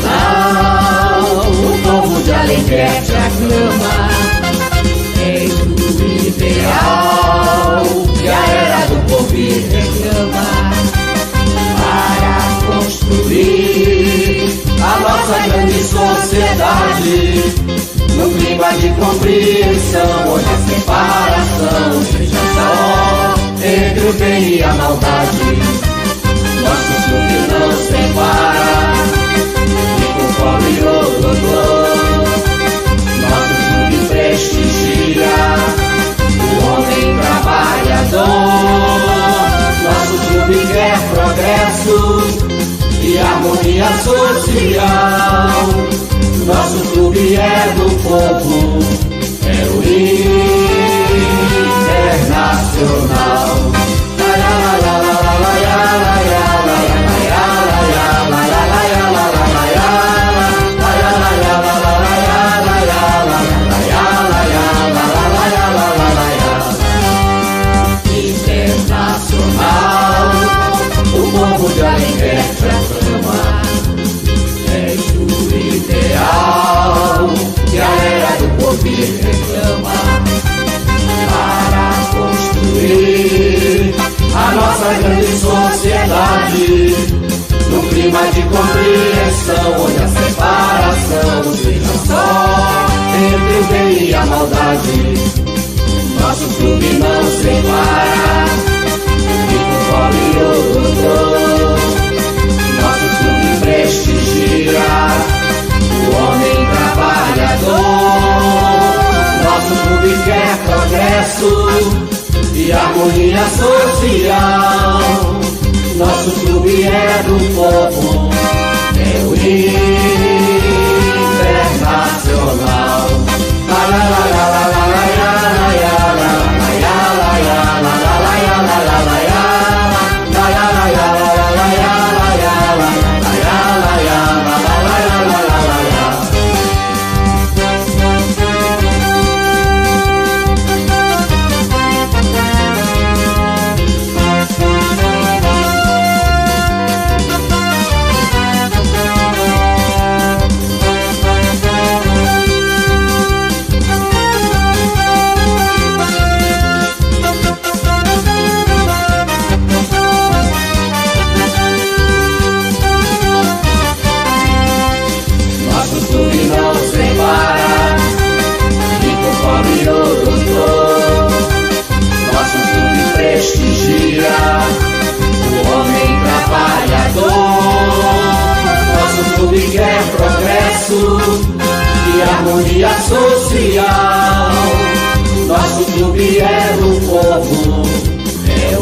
Internacional, o povo de Alegrete aclama, eis o ideal que a era do porvir reclama, para construir a nossa grande sociedade, no clima de compreensão, onde a separação seja só entre o bem e a maldade. Nosso clube não separa, rico, pobre ou doutor. Nosso clube prestigia o homem trabalhador. Nosso clube quer progresso e harmonia social. Nosso clube é do povo, é o Internacional. O povo de Alegrete aclama, és o ideal que a era do porvir reclama, para construir a nossa grande sociedade, num clima de compreensão, onde a separação seja só entre o bem e a maldade. Nosso clube não separa, rico, pobre ou doutor. Nosso clube prestigia o homem trabalhador. Nosso clube quer progresso e harmonia social. Nosso clube é do povo, é o Internacional. Prestigia o homem trabalhador. Nosso clube quer progresso e harmonia social. Nosso clube é do povo, é o